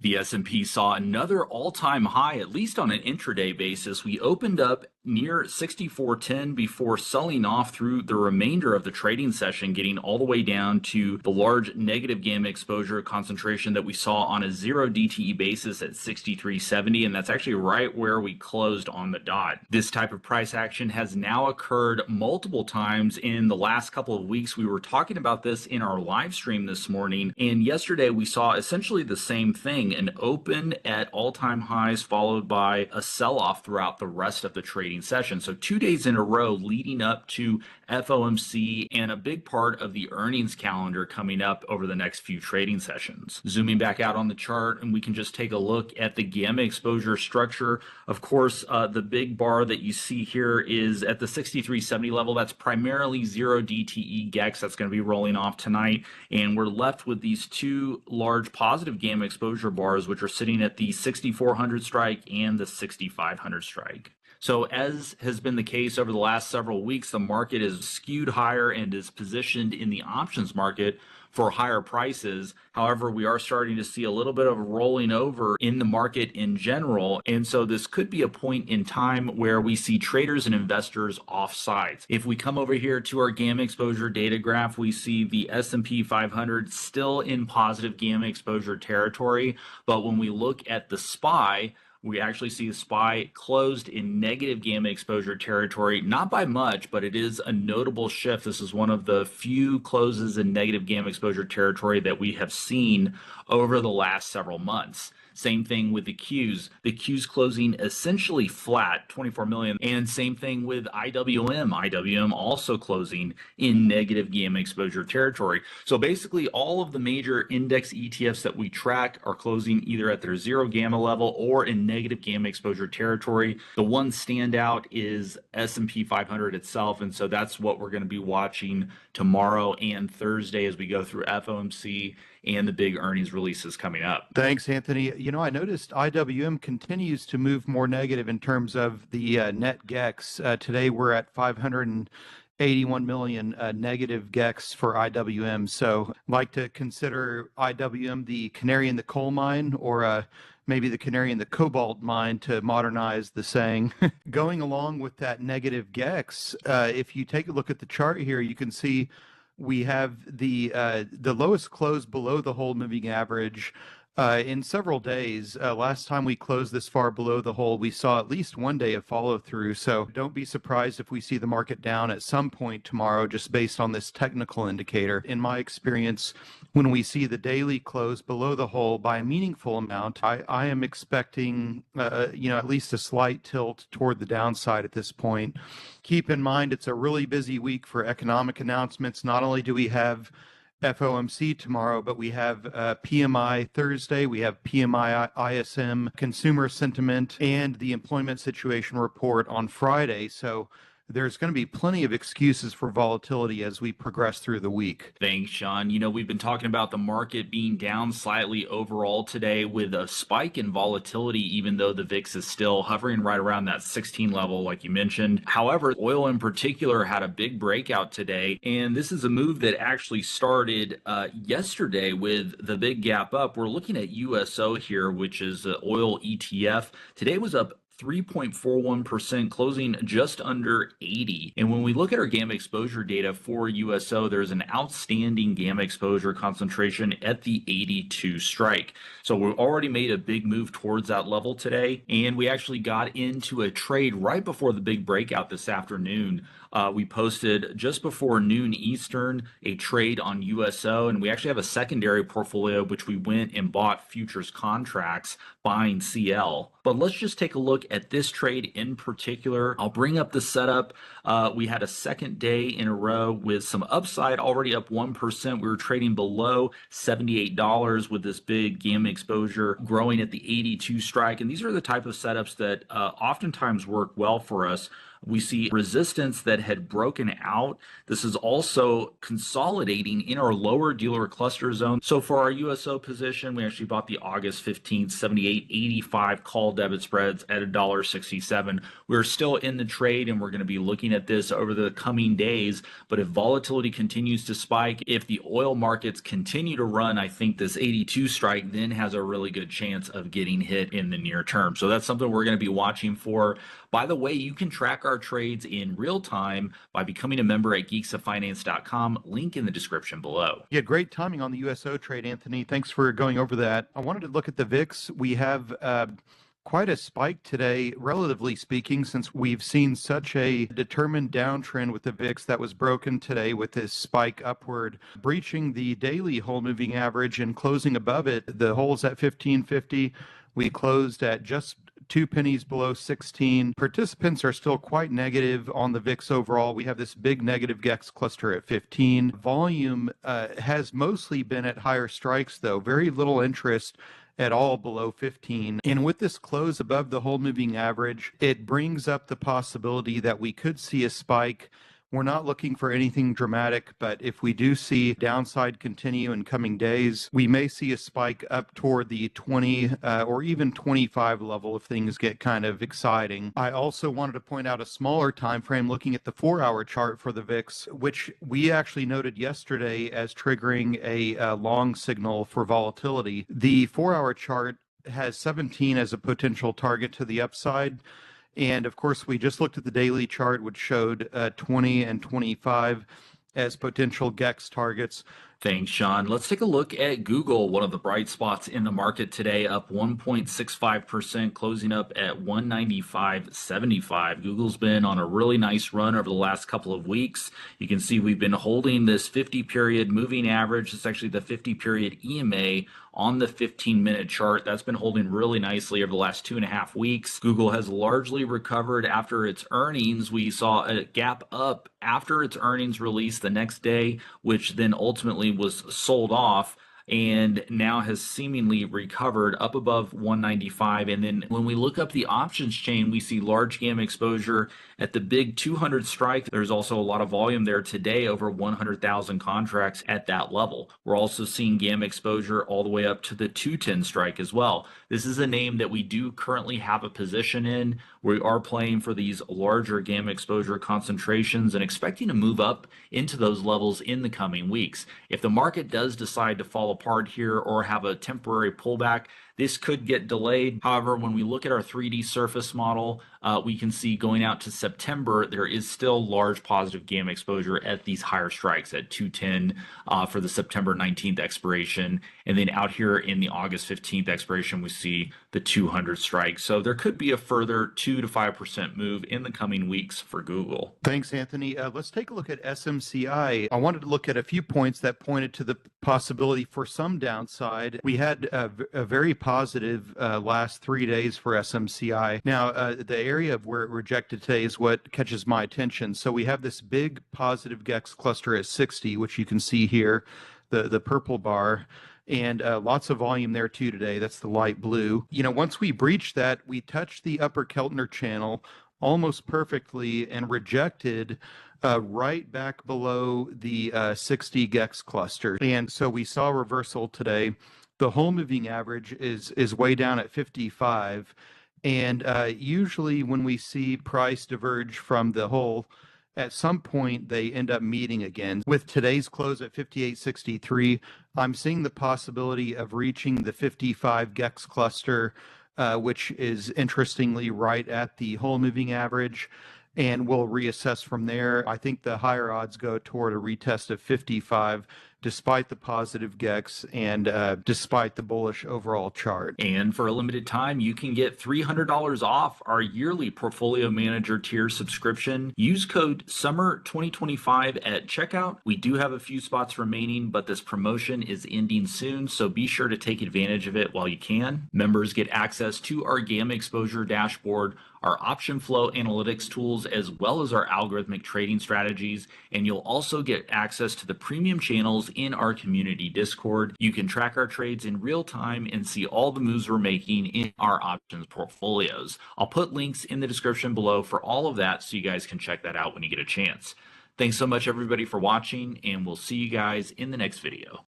The S&P saw another all-time high, at least on an intraday basis. We opened up near 6410 before selling off through the remainder of the trading session, getting all the way down to the large negative gamma exposure concentration that we saw on a 0 DTE basis at 6370, and that's actually right where we closed on the dot. This type of price action has now occurred multiple times in the last couple of weeks. We were talking about this in our live stream this morning, and yesterday we saw essentially the same thing, an open at all-time highs followed by a sell-off throughout the rest of the trading session. So 2 days in a row leading up to FOMC and a big part of the earnings calendar coming up over the next few trading sessions. Zooming back out on the chart, and we can just take a look at the gamma exposure structure. Of course, the big bar that you see here is at the 6370 level. That's primarily 0 DTE GEX that's going to be rolling off tonight, and we're left with these two large positive gamma exposure bars, which are sitting at the 6400 strike and the 6500 strike. So as has been the case over the last several weeks, the market is skewed higher and is positioned in the options market for higher prices. However, we are starting to see a little bit of rolling over in the market in general. And so this could be a point in time where we see traders and investors off sides. If we come over here to our gamma exposure data graph, we see the S&P 500 still in positive gamma exposure territory. But when we look at the SPY, we actually see the SPY closed in negative gamma exposure territory, not by much, but it is a notable shift. This is one of the few closes in negative gamma exposure territory that we have seen over the last several months. Same thing with the Qs. The Qs closing essentially flat, 24 million. And same thing with IWM. IWM also closing in negative gamma exposure territory. So basically all of the major index ETFs that we track are closing either at their 0 gamma level or in negative gamma exposure territory. The one standout is S&P 500 itself. And so that's what we're going to be watching tomorrow and Thursday as we go through FOMC and the big earnings releases coming up. Thanks, Anthony. You know, I noticed IWM continues to move more negative in terms of the net GEX. Today we're at 581 million negative GEX for IWM. So I'd like to consider IWM the canary in the coal mine, or maybe the canary in the cobalt mine, to modernize the saying. Going along with that negative GEX, if you take a look at the chart here, you can see we have the lowest close below the whole moving average in several days. Last time we closed this far below the whole, we saw at least one day of follow through. So don't be surprised if we see the market down at some point tomorrow, just based on this technical indicator. In my experience, when we see the daily close below the whole by a meaningful amount, I am expecting, at least a slight tilt toward the downside at this point. Keep in mind, it's a really busy week for economic announcements. Not only do we have FOMC tomorrow, but we have PMI Thursday, we have PMI ISM consumer sentiment, and the employment situation report on Friday. So there's going to be plenty of excuses for volatility as we progress through the week. Thanks, Sean. You know, we've been talking about the market being down slightly overall today with a spike in volatility, even though the VIX is still hovering right around that 16 level, like you mentioned. However, oil in particular had a big breakout today, and this is a move that actually started yesterday with the big gap up. We're looking at USO here, which is the oil ETF. Today was up 3.41%, closing just under 80. And when we look at our gamma exposure data for USO, there's an outstanding gamma exposure concentration at the 82 strike. So we've already made a big move towards that level today. And we actually got into a trade right before the big breakout this afternoon. We posted just before noon Eastern a trade on USO, and we actually have a secondary portfolio which we went and bought futures contracts buying CL. But let's just take a look at this trade in particular. I'll bring up the setup. We had a second day in a row with some upside, already up 1%. We were trading below $78 with this big gamma exposure growing at the 82 strike. And these are the type of setups that oftentimes work well for us. We see resistance that had broken out. This is also consolidating in our lower dealer cluster zone. So for our USO position, we actually bought the August 15th 78.85 call debit spreads at $1.67. We're still in the trade, and we're going to be looking at this over the coming days. But if volatility continues to spike, if the oil markets continue to run, I think this 82 strike then has a really good chance of getting hit in the near term. So that's something we're going to be watching for. By the way, you can track our trades in real time by becoming a member at geeksoffinance.com. Link in the description below. Yeah, great timing on the USO trade, Anthony. Thanks for going over that. I wanted to look at the VIX. We have quite a spike today, relatively speaking, since we've seen such a determined downtrend with the VIX that was broken today with this spike upward, breaching the daily whole moving average and closing above it. The whole's at 1550. We closed at just 2 pennies below 16. Participants are still quite negative on the VIX overall. We have this big negative GEX cluster at 15. Volume has mostly been at higher strikes, though. Very little interest at all below 15. And with this close above the whole moving average, it brings up the possibility that we could see a spike. We're not looking for anything dramatic, but if we do see downside continue in coming days, we may see a spike up toward the 20 or even 25 level if things get kind of exciting. I also wanted to point out a smaller time frame looking at the 4-hour chart for the VIX, which we actually noted yesterday as triggering a long signal for volatility. The 4-hour chart has 17 as a potential target to the upside. And of course, we just looked at the daily chart, which showed 20 and 25 as potential GEX targets. Thanks, Sean. Let's take a look at Google, one of the bright spots in the market today, up 1.65%, closing up at 195.75. Google's been on a really nice run over the last couple of weeks. You can see we've been holding this 50-period moving average. It's actually the 50-period EMA on the 15-minute chart. That's been holding really nicely over the last 2.5 weeks. Google has largely recovered after its earnings. We saw a gap up after its earnings release the next day, which then ultimately was sold off and now has seemingly recovered up above 195. And then when we look up the options chain, we see large gamma exposure at the big 200 strike. There's also a lot of volume there today, over 100,000 contracts at that level. We're also seeing gamma exposure all the way up to the 210 strike as well. This is a name that we do currently have a position in. We are playing for these larger gamma exposure concentrations and expecting to move up into those levels in the coming weeks. If the market does decide to fall apart here or have a temporary pullback, this could get delayed. However, when we look at our 3D surface model, we can see going out to September, there is still large positive gamma exposure at these higher strikes at 210 for the September 19th expiration. And then out here in the August 15th expiration, we see the 200 strike. So there could be a further 2 to 5% move in the coming weeks for Google. Thanks, Anthony. Let's take a look at SMCI. I wanted to look at a few points that pointed to the possibility for some downside. We had a very positive last 3 days for SMCI. Now, the area of where it rejected today is what catches my attention. So we have this big positive GEX cluster at 60, which you can see here, the purple bar, and lots of volume there too today. That's the light blue. You know, once we breached that, we touched the upper Keltner channel almost perfectly and rejected right back below the 60 GEX cluster. And so we saw reversal today. The whole moving average is way down at 55. And usually when we see price diverge from the whole, at some point they end up meeting again. With today's close at 58.63, I'm seeing the possibility of reaching the 55 GEX cluster, which is interestingly right at the whole moving average. And we'll reassess from there. I think the higher odds go toward a retest of 55, despite the positive GEX and despite the bullish overall chart. And for a limited time, you can get $300 off our yearly Portfolio Manager tier subscription. Use code SUMMER2025 at checkout. We do have a few spots remaining, but this promotion is ending soon, so be sure to take advantage of it while you can. Members get access to our gamma exposure dashboard, our option flow analytics tools, as well as our algorithmic trading strategies. And you'll also get access to the premium channels tools in our community Discord. You can track our trades in real time and see all the moves we're making in our options portfolios. I'll put links in the description below for all of that so you guys can check that out when you get a chance. Thanks so much everybody for watching, and we'll see you guys in the next video.